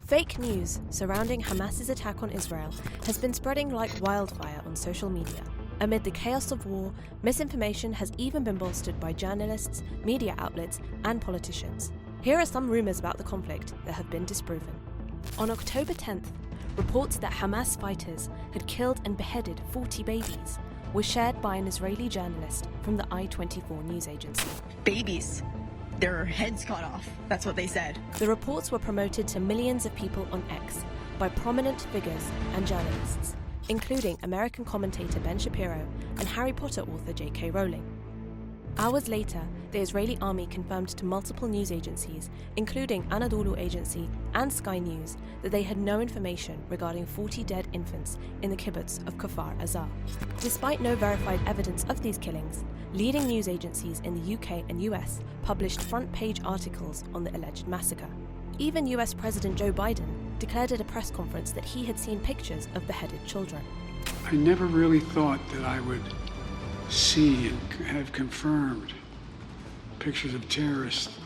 Fake news surrounding Hamas's attack on Israel has been spreading like wildfire on social media. Amid the chaos of war, misinformation has even been bolstered by journalists, media outlets, and politicians. Here are some rumours about the conflict that have been disproven. On October 10th, reports that Hamas fighters had killed and beheaded 40 babies were shared by an Israeli journalist from the I-24 news agency. Babies. Their heads cut off. That's what they said. The reports were promoted to millions of people on X by prominent figures and journalists, including American commentator Ben Shapiro and Harry Potter author J.K. Rowling. Hours later, the Israeli army confirmed to multiple news agencies, including Anadolu Agency and Sky News, that they had no information regarding 40 dead infants in the kibbutz of Kfar Aza. Despite no verified evidence of these killings, leading news agencies in the UK and US published front-page articles on the alleged massacre. Even US President Joe Biden declared at a press conference that he had seen pictures of beheaded children. I never really thought that I would see and have confirmed pictures of terrorists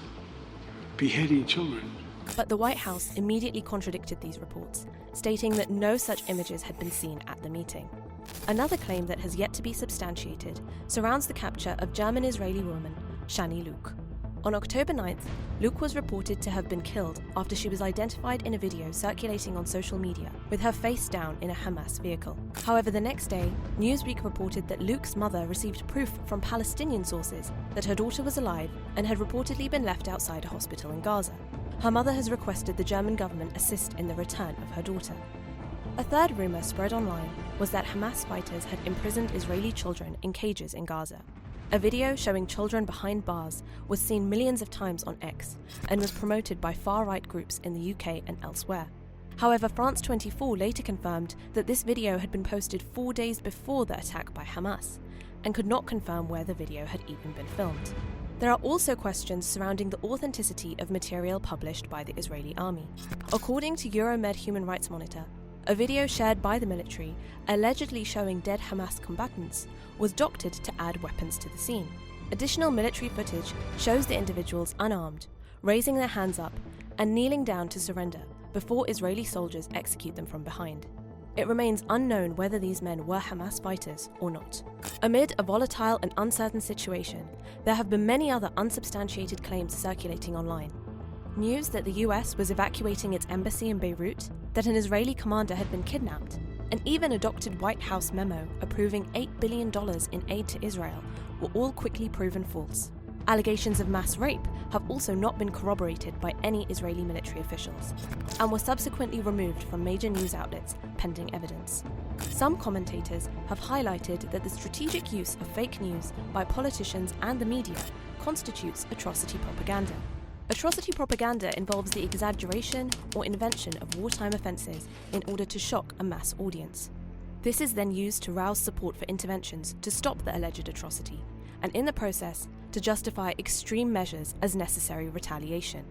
beheading children. But the White House immediately contradicted these reports, stating that no such images had been seen at the meeting. Another claim that has yet to be substantiated surrounds the capture of German-Israeli woman Shani Luke. On October 9th, Luke was reported to have been killed after she was identified in a video circulating on social media with her face down in a Hamas vehicle. However, the next day, Newsweek reported that Luke's mother received proof from Palestinian sources that her daughter was alive and had reportedly been left outside a hospital in Gaza. Her mother has requested the German government assist in the return of her daughter. A third rumour spread online was that Hamas fighters had imprisoned Israeli children in cages in Gaza. A video showing children behind bars was seen millions of times on X and was promoted by far-right groups in the UK and elsewhere. However, France 24 later confirmed that this video had been posted 4 days before the attack by Hamas and could not confirm where the video had even been filmed. There are also questions surrounding the authenticity of material published by the Israeli army. According to Euromed Human Rights Monitor, a video shared by the military, allegedly showing dead Hamas combatants, was doctored to add weapons to the scene. Additional military footage shows the individuals unarmed, raising their hands up, and kneeling down to surrender before Israeli soldiers execute them from behind. It remains unknown whether these men were Hamas fighters or not. Amid a volatile and uncertain situation, there have been many other unsubstantiated claims circulating online. News that the US was evacuating its embassy in Beirut, that an Israeli commander had been kidnapped, and even a doctored White House memo approving $8 billion in aid to Israel were all quickly proven false. Allegations of mass rape have also not been corroborated by any Israeli military officials, and were subsequently removed from major news outlets pending evidence. Some commentators have highlighted that the strategic use of fake news by politicians and the media constitutes atrocity propaganda. Atrocity propaganda involves the exaggeration or invention of wartime offences in order to shock a mass audience. This is then used to rouse support for interventions to stop the alleged atrocity, and in the process, to justify extreme measures as necessary retaliation.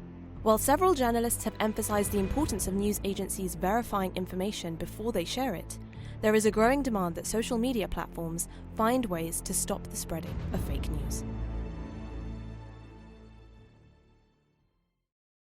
While several journalists have emphasised the importance of news agencies verifying information before they share it, there is a growing demand that social media platforms find ways to stop the spreading of fake news.